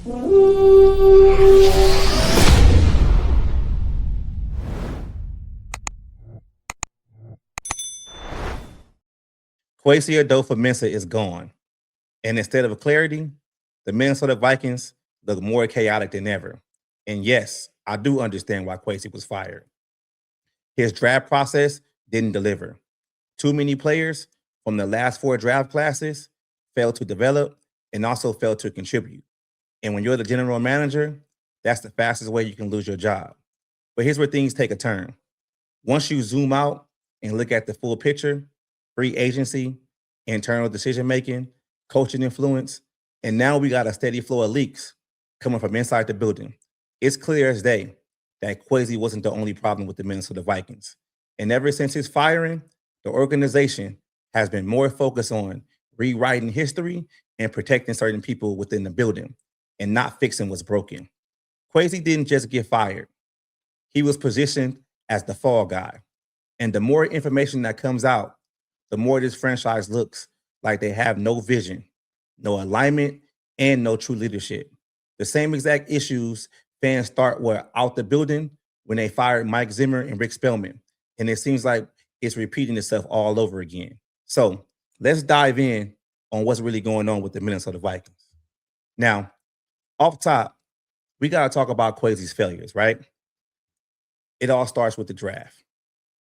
Kwesi Adofo-Mensah is gone. And instead of clarity, the Minnesota Vikings look more chaotic than ever. And yes, I do understand why Kwesi was fired. His draft process didn't deliver. Too many players from the last 4 draft classes failed to develop and also failed to contribute. And when you're the general manager, that's the fastest way you can lose your job. But here's where things take a turn. Once you zoom out and look at the full picture, free agency, internal decision making, coaching influence, and now we got a steady flow of leaks coming from inside the building. It's clear as day that Kwesi wasn't the only problem with the Minnesota Vikings. And ever since his firing, the organization has been more focused on rewriting history and protecting certain people within the building and not fixing what's broken. Kwesi didn't just get fired. He was positioned as the fall guy. And the more information that comes out, the more this franchise looks like they have no vision, no alignment, and no true leadership. The same exact issues fans thought were out the building when they fired Mike Zimmer and Rick Spellman. And it seems like it's repeating itself all over again. So let's dive in on what's really going on with the Minnesota Vikings. Now, off top, we got to talk about Kwesi's failures, right? It all starts with the draft.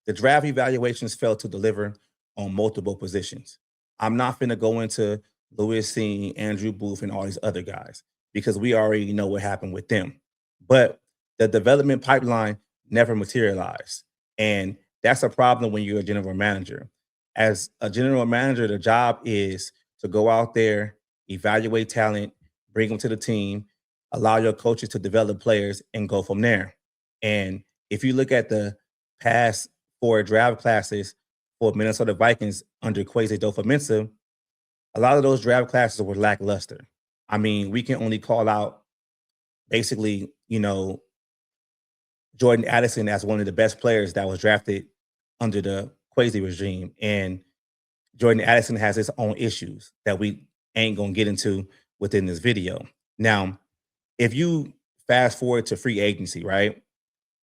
The draft evaluations failed to deliver on multiple positions. I'm not going to go into Lewis Singh, Andrew Booth, and all these other guys because we already know what happened with them. But the development pipeline never materialized. And that's a problem when you're a general manager. As a general manager, the job is to go out there, evaluate talent, bring them to the team, allow your coaches to develop players, and go from there. And if you look at the past 4 draft classes for Minnesota Vikings under Kwesi Adofo-Mensah, a lot of those draft classes were lackluster. I mean, we can only call out basically, Jordan Addison as one of the best players that was drafted under the Kwesi regime. And Jordan Addison has his own issues that we ain't going to get into within this video. Now, if you fast forward to free agency, right?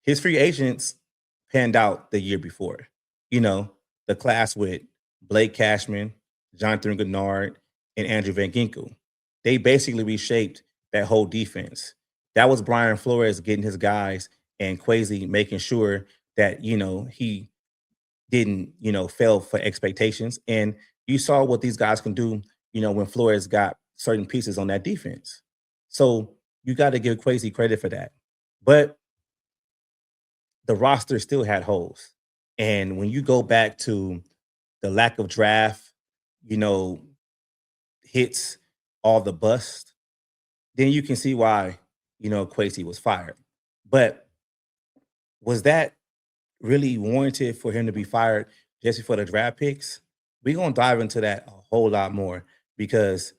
His free agents panned out the year before. The class with Blake Cashman, Jonathan Gennard, and Andrew Van Ginkel. They basically reshaped that whole defense. That was Brian Flores getting his guys and Kwesi making sure that, he didn't, fail for expectations. And you saw what these guys can do, when Flores got certain pieces on that defense. So you got to give Kwesi credit for that. But the roster still had holes. And when you go back to the lack of draft, hits, all the bust, then you can see why, Kwesi was fired. But was that really warranted for him to be fired just before the draft picks? We're going to dive into that a whole lot more because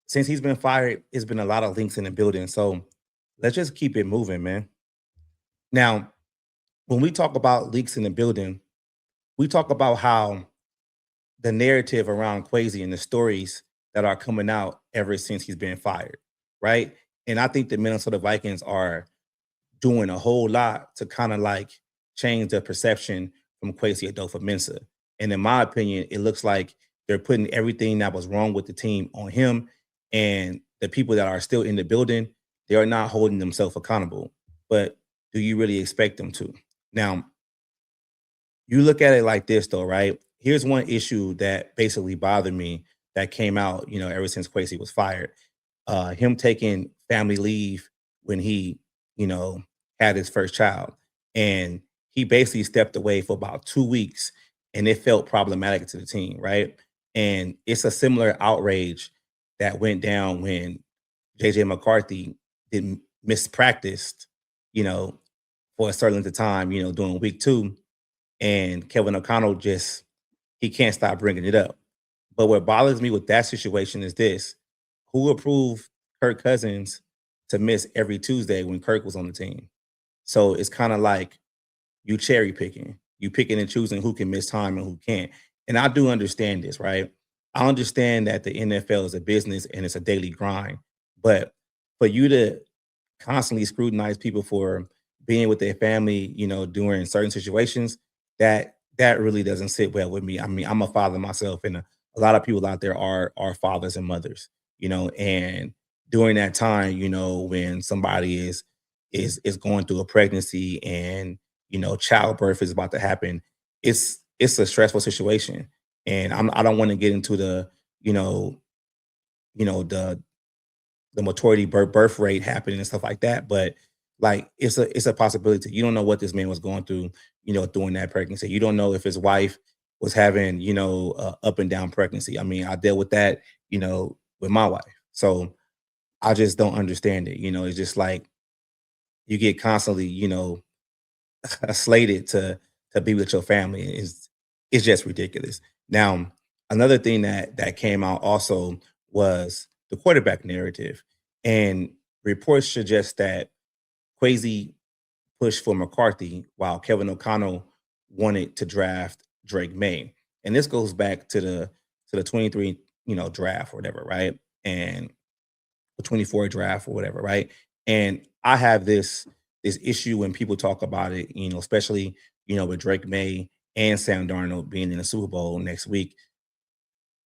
since he's been fired, it's been a lot of links in the building. So let's just keep it moving, man. Now, when we talk about leaks in the building, we talk about how the narrative around Kwesi and the stories that are coming out ever since he's been fired, right? And I think the Minnesota Vikings are doing a whole lot to kind of like change the perception from Kwesi Adofo-Mensah. And in my opinion, it looks like they're putting everything that was wrong with the team on him, and the people that are still in the building, they are not holding themselves accountable. But do you really expect them to? Now, you look at it like this, though, right? Here's one issue that basically bothered me that came out, ever since Kwesi was fired. Him taking family leave when he, had his first child. And he basically stepped away for about 2 weeks, and it felt problematic to the team, right? And it's a similar outrage that went down when JJ McCarthy didn't mispracticed, for a certain length of time, during week 2. And Kevin O'Connell he can't stop bringing it up. But what bothers me with that situation is this: who approved Kirk Cousins to miss every Tuesday when Kirk was on the team? So it's kind of like you cherry picking. You picking and choosing who can miss time and who can't. And I do understand this, right? I understand that the NFL is a business and it's a daily grind. But for you to constantly scrutinize people for being with their family, during certain situations, that really doesn't sit well with me. I mean, I'm a father myself, and a lot of people out there are fathers and mothers, and during that time, when somebody is going through a pregnancy and childbirth is about to happen, it's a stressful situation. And I don't want to get into you know, you know, the mortality birth rate happening and stuff like that. But like it's a possibility. You don't know what this man was going through, during that pregnancy. You don't know if his wife was having, up and down pregnancy. I mean, I dealt with that, with my wife. So I just don't understand it. It's just like you get constantly, slated to be with your family. It's just ridiculous. Now, another thing that came out also was the quarterback narrative, and reports suggest that Kwesi pushed for McCarthy while Kevin O'Connell wanted to draft Drake May. And this goes back to the 23 draft or whatever, right? And the 24 draft or whatever, right? And I have this issue when people talk about it, especially with Drake May and Sam Darnold being in the Super Bowl next week.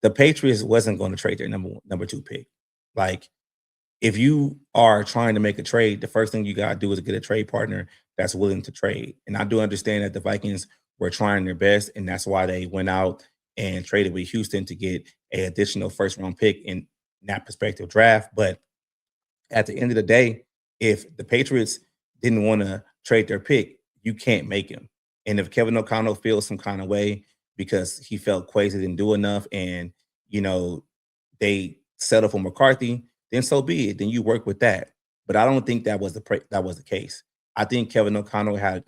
The Patriots wasn't going to trade their number two pick. Like, if you are trying to make a trade, the first thing you got to do is get a trade partner that's willing to trade. And I do understand that the Vikings were trying their best, and that's why they went out and traded with Houston to get an additional first round pick in that prospective draft. But at the end of the day, if the Patriots didn't want to trade their pick, you can't make him. And if Kevin O'Connell feels some kind of way because he felt Quasi didn't do enough, and you know they settle for McCarthy, then so be it. Then you work with that. But I don't think that was the case. I think Kevin O'Connell had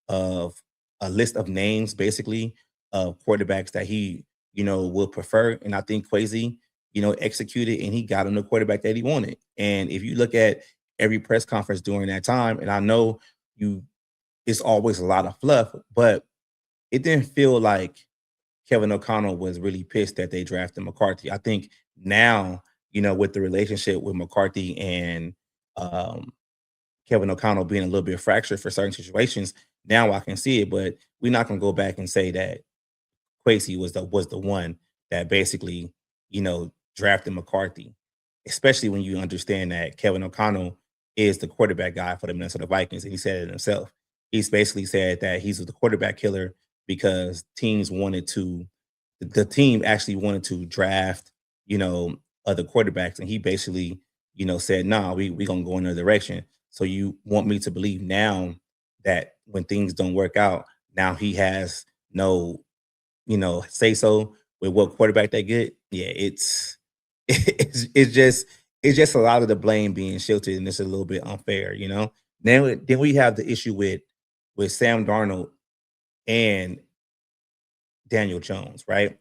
of a list of names, basically, of quarterbacks that he would prefer, and I think Quasi executed, and he got him the quarterback that he wanted. And if you look at every press conference during that time, and I know you, it's always a lot of fluff, but it didn't feel like Kevin O'Connell was really pissed that they drafted McCarthy. I think now, with the relationship with McCarthy and um, Kevin O'Connell being a little bit fractured for certain situations, now I can see it. But we're not gonna go back and say that Kwesi was the one that basically, drafted McCarthy, especially when you understand that Kevin O'Connell is the quarterback guy for the Minnesota Vikings, and he said it himself. He's basically said that he's the quarterback killer because the team actually wanted to draft, other quarterbacks, and he basically, said, "Nah, we gonna go in another direction." So you want me to believe now that when things don't work out, now he has no say so with what quarterback they get. Yeah, it's just a lot of the blame being shifted, and it's a little bit unfair. Then we have the issue with Sam Darnold and Daniel Jones, right?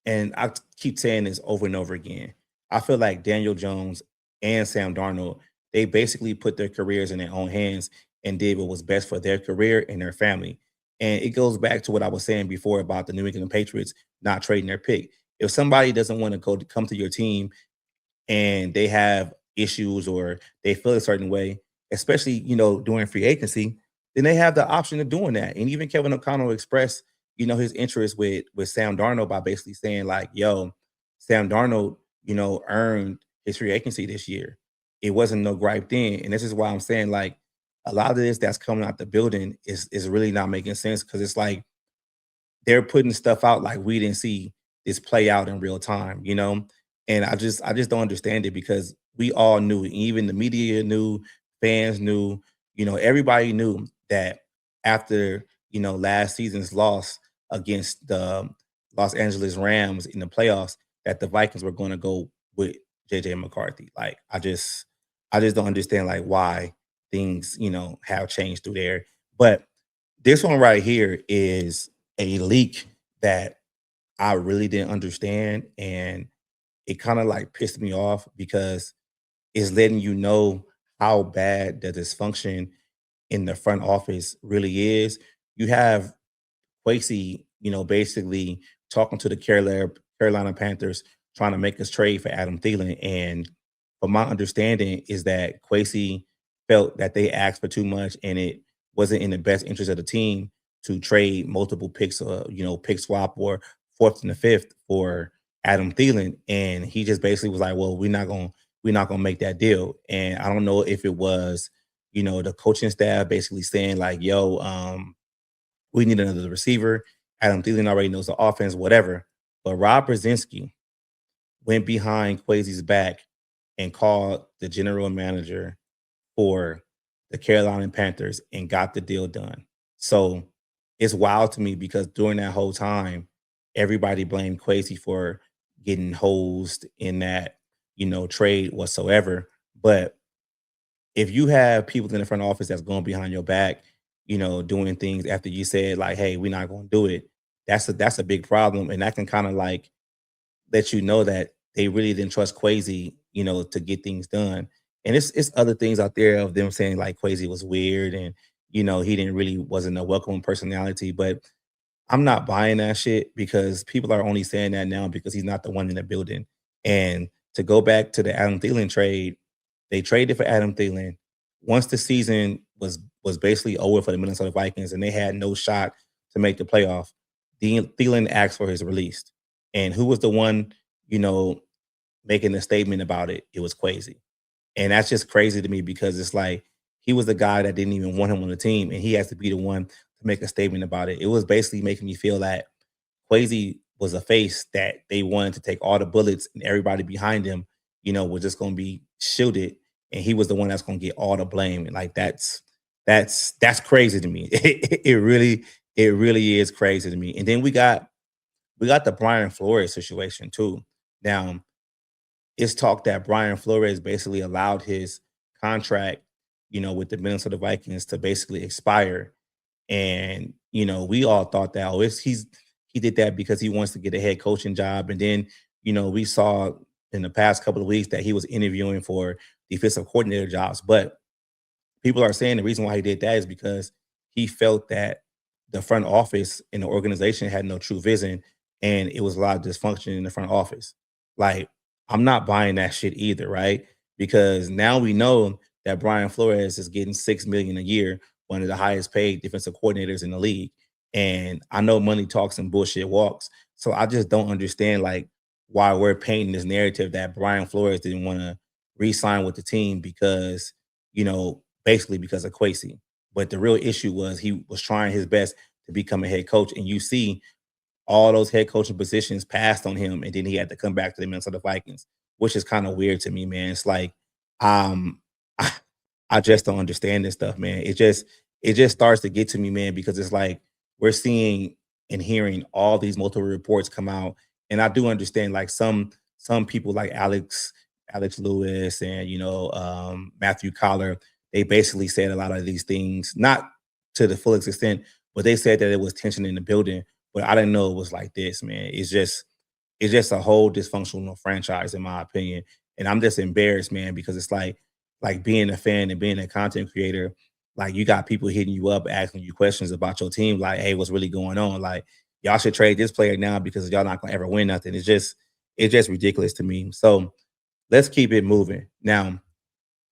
And I keep saying this over and over again. I feel like Daniel Jones and Sam Darnold, they basically put their careers in their own hands and did what was best for their career and their family. And it goes back to what I was saying before about the New England Patriots not trading their pick. If somebody doesn't want to come to your team and they have issues or they feel a certain way, especially during free agency, then they have the option of doing that. And even Kevin O'Connell expressed his interest with Sam Darnold by basically saying like, "Yo, Sam Darnold, earned his free agency this year. It wasn't no gripe then." And this is why I'm saying like a lot of this that's coming out the building is really not making sense because it's like they're putting stuff out like we didn't see this play out in real time. And I just don't understand it because we all knew, even the media knew, fans knew, everybody knew that after last season's loss against the Los Angeles Rams in the playoffs, that the Vikings were going to go with JJ McCarthy. Like I just don't understand like why things have changed through there. But this one right here is a leak that I really didn't understand, and it kind of like pissed me off because it's letting you know how bad the dysfunction in the front office really is. You have Kwesi, basically talking to the Carolina Panthers, trying to make us trade for Adam Thielen, and But my understanding is that Kwesi felt that they asked for too much and it wasn't in the best interest of the team to trade multiple picks, pick swap or fourth and the fifth for Adam Thielen. And he just basically was like, well, we're not gonna make that deal. And I don't know if it was, the coaching staff basically saying like, yo, we need another receiver. Adam Thielen already knows the offense, whatever. But Rob Brzezinski went behind Kwesi's back and called the general manager for the Carolina Panthers and got the deal done. So it's wild to me because during that whole time, everybody blamed Kwesi for getting hosed in that, trade whatsoever. But if you have people in the front office that's going behind your back, doing things after you said like, "Hey, we're not going to do it," that's a big problem, and that can kind of like let you know that they really didn't trust Kwesi, to get things done. And it's other things out there of them saying like Kwesi was weird and he didn't really wasn't a welcoming personality, but I'm not buying that shit because people are only saying that now because he's not the one in the building. And to go back to the Adam Thielen trade, they traded for Adam Thielen. Once the season was basically over for the Minnesota Vikings and they had no shot to make the playoff, Thielen asked for his release. And who was the one, you know, making a statement about it? It was Kwesi. And that's just crazy to me because it's like he was the guy that didn't even want him on the team, and he has to be the one to make a statement about it. It was basically making me feel that Kwesi was a face that they wanted to take all the bullets and everybody behind him, was just going to be shielded, and he was the one that's going to get all the blame. And like that's crazy to me. It really is crazy to me. And then we got the Brian Flores situation too. Now it's talk that Brian Flores basically allowed his contract, with the Minnesota Vikings to basically expire. And, we all thought that, oh, he did that because he wants to get a head coaching job. And then, we saw in the past couple of weeks that he was interviewing for defensive coordinator jobs. But people are saying the reason why he did that is because he felt that the front office and the organization had no true vision and it was a lot of dysfunction in the front office. Like, I'm not buying that shit either, right? Because now we know that Brian Flores is getting 6 million a year, one of the highest paid defensive coordinators in the league. And I know money talks and bullshit walks. So I just don't understand like why we're painting this narrative that Brian Flores didn't want to re-sign with the team because basically because of Kwesi. But the real issue was he was trying his best to become a head coach. And you see all those head coaching positions passed on him, and then he had to come back to the Minnesota Vikings, which is kind of weird to me, man. It's like, I, I just don't understand this stuff, man. It just starts to get to me, man, because it's like we're seeing and hearing all these multiple reports come out, and I do understand like some people like Alex Lewis and Matthew Collar, they basically said a lot of these things, not to the fullest extent, but they said that it was tension in the building. But I didn't know it was like this, man. It's just a whole dysfunctional franchise, in my opinion. And I'm just embarrassed, man, because it's like being a fan and being a content creator, like you got people hitting you up, asking you questions about your team, like, hey, what's really going on? Like, y'all should trade this player now because y'all not gonna ever win nothing. It's just ridiculous to me. So let's keep it moving. Now,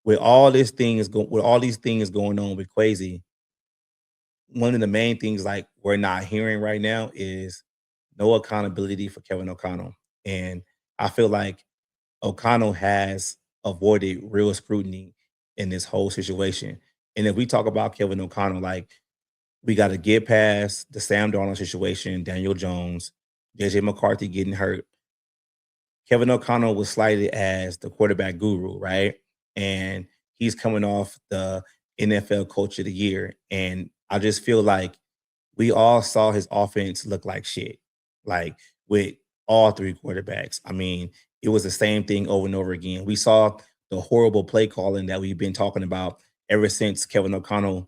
with all these things going on with Quasi, one of the main things like we're not hearing right now is no accountability for Kevin O'Connell. And I feel like O'Connell has avoided real scrutiny in this whole situation. And if we talk about Kevin O'Connell, like we got to get past the Sam Darnold situation, Daniel Jones, JJ McCarthy getting hurt. Kevin O'Connell was slighted as the quarterback guru, right? And he's coming off the NFL Coach of the Year. And I just feel like we all saw his offense look like shit, like with all three quarterbacks. I mean, it was the same thing over and over again. We saw the horrible play calling that we've been talking about ever since Kevin O'Connell's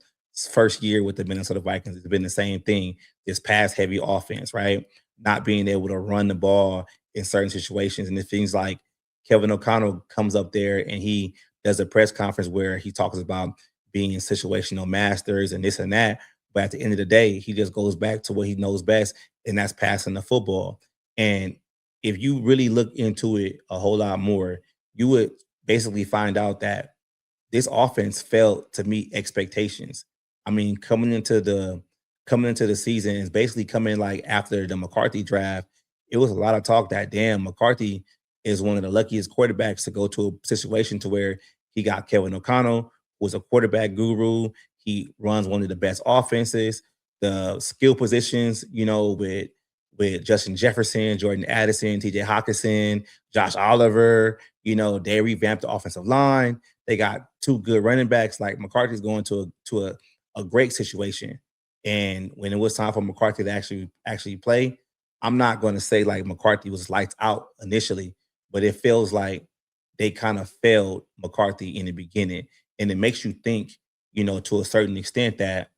first year with the Minnesota Vikings. It's been the same thing, this pass heavy offense, right? Not being able to run the ball in certain situations. And it seems like Kevin O'Connell comes up there and he does a press conference where he talks about being situational masters and this and that. But at the end of the day, he just goes back to what he knows best, and that's passing the football. And if you really look into it a whole lot more, you would basically find out that this offense failed to meet expectations. I mean, coming into the season is basically coming like after the McCarthy draft. It was a lot of talk that damn McCarthy is one of the luckiest quarterbacks to go to a situation to where he got Kevin O'Connell, who was a quarterback guru. He runs one of the best offenses. The skill positions, with Justin Jefferson, Jordan Addison, TJ Hawkinson, Josh Oliver, they revamped the offensive line. They got two good running backs. Like McCarthy's going to a great situation. And when it was time for McCarthy to actually play, I'm not going to say like McCarthy was lights out initially, but it feels like they kind of failed McCarthy in the beginning. And it makes you think, to a certain extent that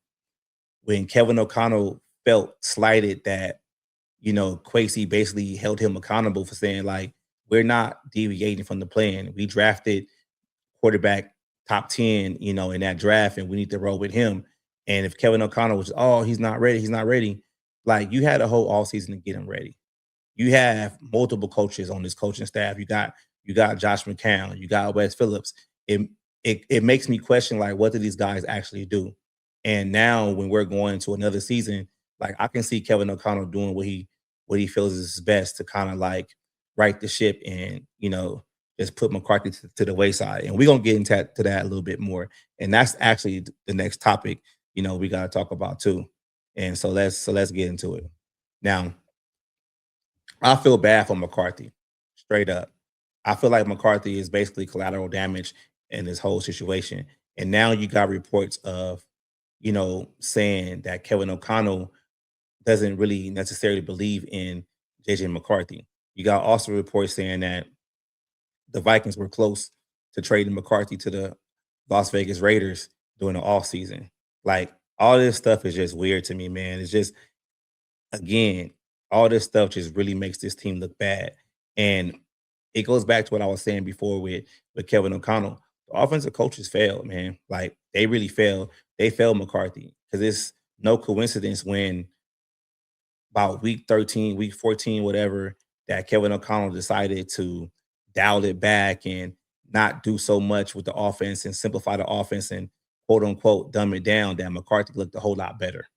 when Kevin O'Connell felt slighted that, Kwesi basically held him accountable for saying like, we're not deviating from the plan. We drafted quarterback top 10, in that draft, and we need to roll with him. And if Kevin O'Connell was, oh, he's not ready. Like you had a whole offseason to get him ready. You have multiple coaches on this coaching staff. You got Josh McCown, you got Wes Phillips. It makes me question like what do these guys actually do? And now when we're going to another season, like I can see Kevin O'Connell doing what he feels is best to kind of like right the ship and just put McCarthy to the wayside. And we're gonna get into to that a little bit more. And that's actually the next topic, we gotta talk about too. And so let's get into it. Now, I feel bad for McCarthy, straight up. I feel like McCarthy is basically collateral damage in this whole situation. And now you got reports of, saying that Kevin O'Connell doesn't really necessarily believe in JJ McCarthy. You got also reports saying that the Vikings were close to trading McCarthy to the Las Vegas Raiders during the offseason. Like all this stuff is just weird to me, man. It's just again, all this stuff just really makes this team look bad. And it goes back to what I was saying before with Kevin O'Connell. The offensive coaches failed, man. Like they really failed. They failed McCarthy because it's no coincidence when about week 13, week 14, whatever, that Kevin O'Connell decided to dial it back and not do so much with the offense and simplify the offense and quote unquote dumb it down, that McCarthy looked a whole lot better.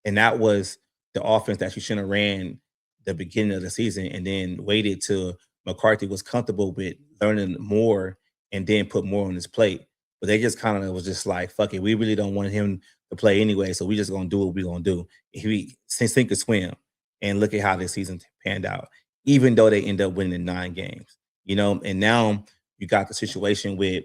And that was the offense that you shouldn't have ran the beginning of the season and then waited till McCarthy was comfortable with learning more and then put more on his plate. But they just kind of was just like, fuck it, we really don't want him to play anyway, so we just gonna do what we gonna do. He sink or swim. And look at how this season panned out, even though they end up winning 9 games. And now you got the situation with,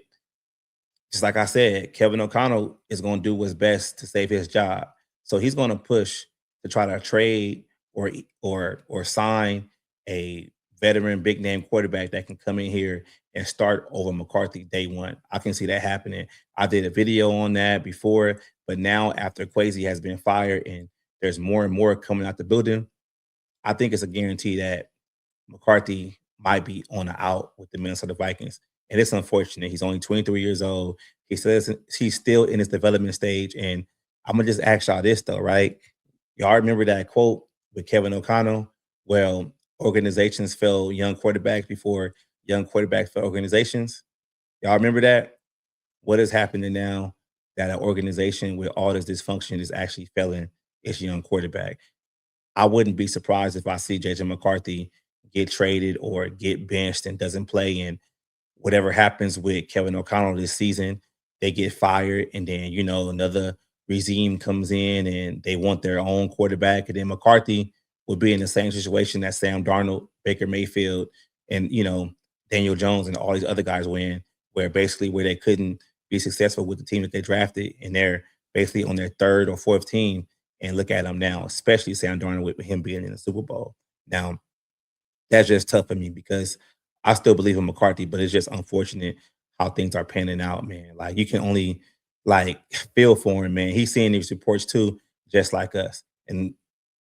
just like I said, Kevin O'Connell is going to do what's best to save his job. So he's going to push to try to trade or sign a veteran big name quarterback that can come in here and start over McCarthy day one. I can see that happening. I did a video on that before, but now after Kwesi has been fired and there's more and more coming out the building, I think it's a guarantee that McCarthy might be on the out with the Minnesota Vikings. And it's unfortunate. He's only 23 years old. He says he's still in his development stage. And I'm gonna just ask y'all this though, right? Y'all remember that quote with Kevin O'Connell? Well, organizations fail young quarterbacks before young quarterbacks fail organizations. Y'all remember that? What is happening now that an organization with all this dysfunction is actually failing its young quarterback? I wouldn't be surprised if I see JJ McCarthy get traded or get benched and doesn't play. And whatever happens with Kevin O'Connell this season, they get fired. And then, another regime comes in and they want their own quarterback. And then McCarthy would be in the same situation that Sam Darnold, Baker Mayfield, and, Daniel Jones and all these other guys were in, where they couldn't be successful with the team that they drafted. And they're basically on their third or fourth team. And look at him now, especially Sam Darnold with him being in the Super Bowl. Now, that's just tough for me because I still believe in McCarthy, but it's just unfortunate how things are panning out, man. Like you can only like feel for him, man. He's seeing these reports too, just like us. And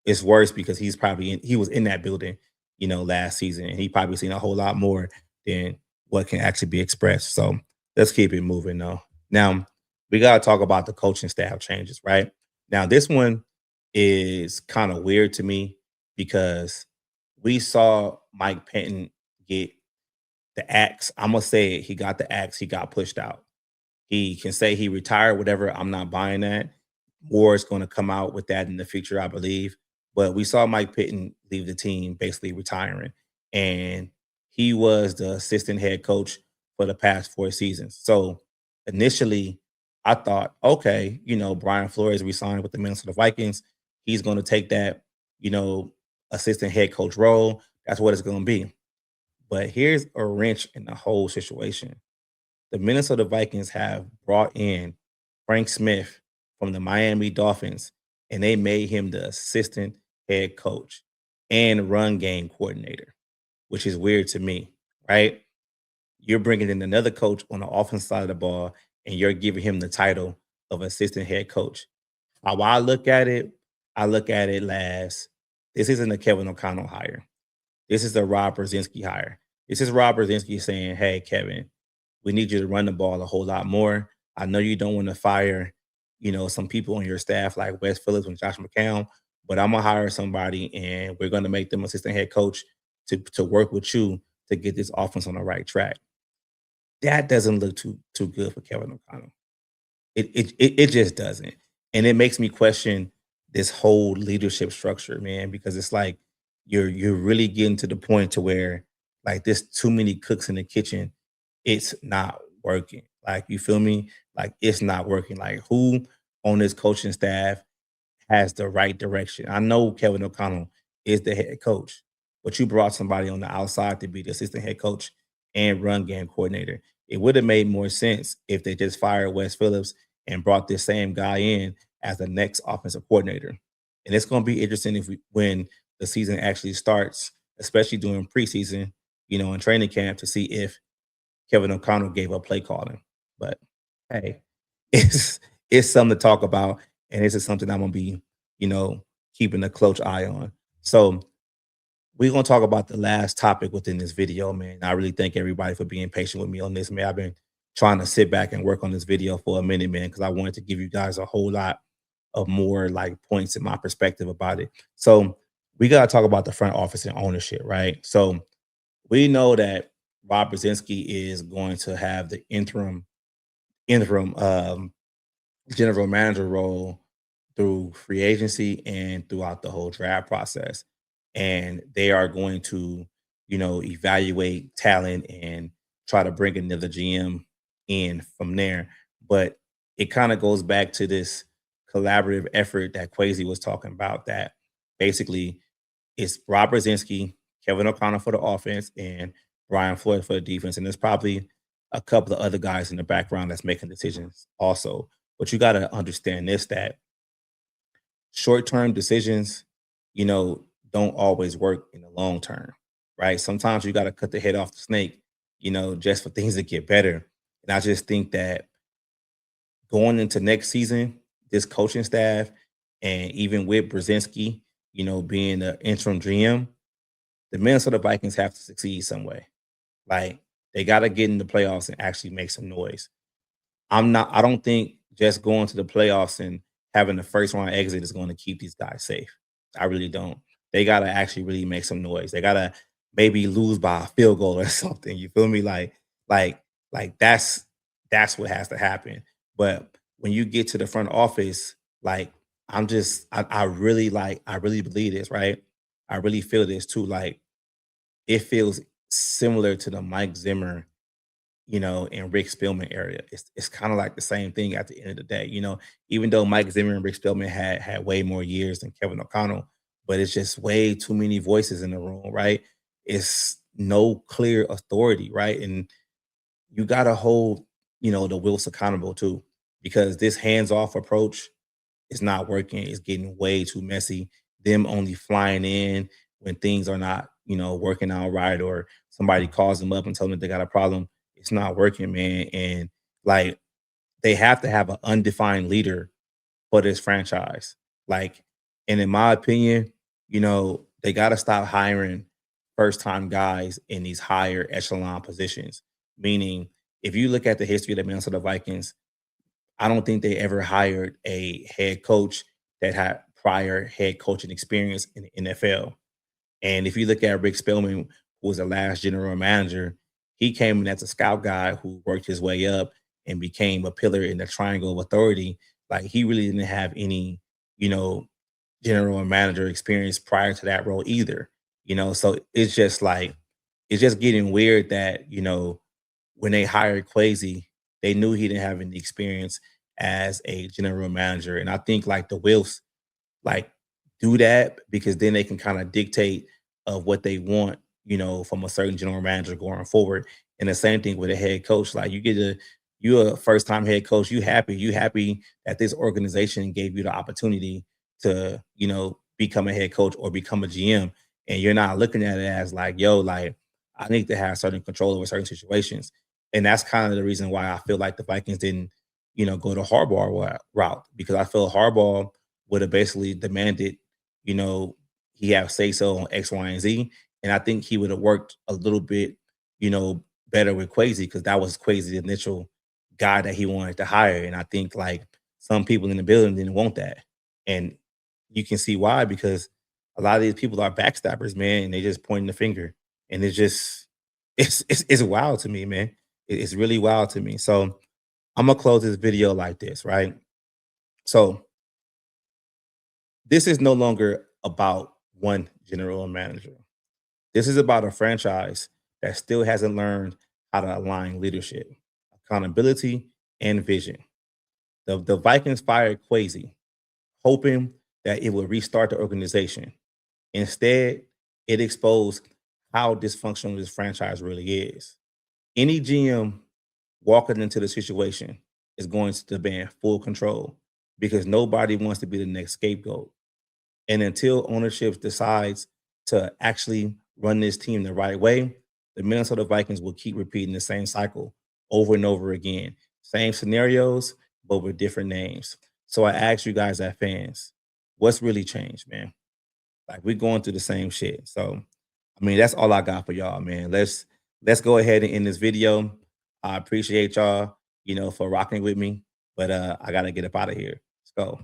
it's worse because he was in that building, last season, and he probably seen a whole lot more than what can actually be expressed. So let's keep it moving though. Now we gotta talk about the coaching staff changes, right? Now this one is kind of weird to me because we saw Mike Penton get the axe. I'm gonna say it. He got the axe. He got pushed out. He can say he retired, whatever. I'm not buying that. War is going to come out with that in the future, I believe. But we saw Mike Pitton leave the team, basically retiring, and he was the assistant head coach for the past 4 seasons. So initially, I thought, okay, Brian Flores resigned with the Minnesota Vikings. He's going to take that, you know, assistant head coach role. That's what it's going to be. But here's a wrench in the whole situation. The Minnesota Vikings have brought in Frank Smith from the Miami Dolphins, and they made him the assistant head coach and run game coordinator, which is weird to me, right? You're bringing in another coach on the offense side of the ball, and you're giving him the title of assistant head coach. How I look at it as this isn't a Kevin O'Connell hire. This is a Rob Brzezinski hire. This is Rob Brzezinski saying, "Hey, Kevin, we need you to run the ball a whole lot more. I know you don't want to fire, some people on your staff like Wes Phillips and Josh McCown, but I'm gonna hire somebody and we're gonna make them assistant head coach to work with you to get this offense on the right track." That doesn't look too good for Kevin O'Connell. It just doesn't. And it makes me question this whole leadership structure, man, because it's like you're really getting to the point to where like there's too many cooks in the kitchen. It's not working. Like you feel me? Like it's not working. Like who on this coaching staff has the right direction? I know Kevin O'Connell is the head coach, but you brought somebody on the outside to be the assistant head coach and run game coordinator. It would have made more sense if they just fired Wes Phillips and brought this same guy in as the next offensive coordinator. And it's going to be interesting when the season actually starts, especially during preseason, in training camp to see if Kevin O'Connell gave up play calling. But hey, it's it's something to talk about, and this is something I'm gonna be, you know, keeping a close eye on. So we're gonna talk about the last topic within this video, man. I really thank everybody for being patient with me on this, man. I've been trying to sit back and work on this video for a minute, man, because I wanted to give you guys a whole lot of more like points in my perspective about it. So we gotta talk about the front office and ownership, right? So we know that Rob Brzezinski is going to have the interim general manager role through free agency and throughout the whole draft process. And they are going to, evaluate talent and try to bring another GM in from there. But it kind of goes back to this collaborative effort that Kwesi was talking about that basically it's Rob Brzezinski, Kevin O'Connell for the offense, and Brian Flores for the defense. And there's probably a couple of other guys in the background that's making decisions also. But you got to understand this that short-term decisions, you know, don't always work in the long term, right? Sometimes you got to cut the head off the snake, just for things to get better. And I just think that going into next season, this coaching staff and even with Brzezinski, being the interim GM, the Minnesota Vikings have to succeed some way. Like they got to get in the playoffs and actually make some noise. I don't think just going to the playoffs and having the first round exit is going to keep these guys safe. I really don't. They got to actually really make some noise. They got to maybe lose by a field goal or something. You feel me? Like, that's what has to happen. But when you get to the front office, like I really believe this, right? I really feel this too. Like it feels similar to the Mike Zimmer and Rick Spielman area. It's kind of like the same thing at the end of the day. Even though Mike Zimmer and Rick Spielman had way more years than Kevin O'Connell, but it's just way too many voices in the room, right? It's no clear authority, right? And you gotta hold, the Wills accountable too, because this hands-off approach is not working. It's getting way too messy. Them only flying in when things are not, working out right, or somebody calls them up and tell them that they got a problem. It's not working, man. And like they have to have an undefined leader for this franchise. Like, and in my opinion, they got to stop hiring first time guys in these higher echelon positions. Meaning, if you look at the history of the Minnesota Vikings, I don't think they ever hired a head coach that had prior head coaching experience in the NFL. And if you look at Rick Spielman, who was the last general manager, He came in as a scout guy who worked his way up and became a pillar in the triangle of authority. Like he really didn't have any, you know, general manager experience prior to that role either. So it's just like it's just getting weird that, when they hired Kwesi, they knew he didn't have any experience as a general manager. And I think like the Wilfs like do that because then they can kind of dictate of what they want, from a certain general manager going forward. And the same thing with a head coach. Like you're a first time head coach, you happy that this organization gave you the opportunity to, become a head coach or become a GM. And you're not looking at it as like, yo, like I need to have certain control over certain situations. And that's kind of the reason why I feel like the Vikings didn't, go the Harbaugh route because I feel Harbaugh would have basically demanded, you know, he have say so on X, Y, and Z. And I think he would have worked a little bit, better with Kwesi because that was Kwesi's initial guy that he wanted to hire. And I think like some people in the building didn't want that. And you can see why, because a lot of these people are backstabbers, man, and they just pointing the finger. And it's just it's wild to me, man. It's really wild to me. So I'm gonna close this video like this, right? So this is no longer about one general manager. This is about a franchise that still hasn't learned how to align leadership, accountability, and vision. The Vikings fired Kwesi, hoping that it would restart the organization. Instead, it exposed how dysfunctional this franchise really is. Any GM walking into the situation is going to demand full control because nobody wants to be the next scapegoat. And until ownership decides to actually run this team the right way, the Minnesota Vikings will keep repeating the same cycle over and over again. Same scenarios, but with different names. So I ask you guys as fans, what's really changed, man? Like we're going through the same shit. So I mean, that's all I got for y'all, man. Let's go ahead and end this video. I appreciate y'all, for rocking with me. But I gotta get up out of here. Let's go.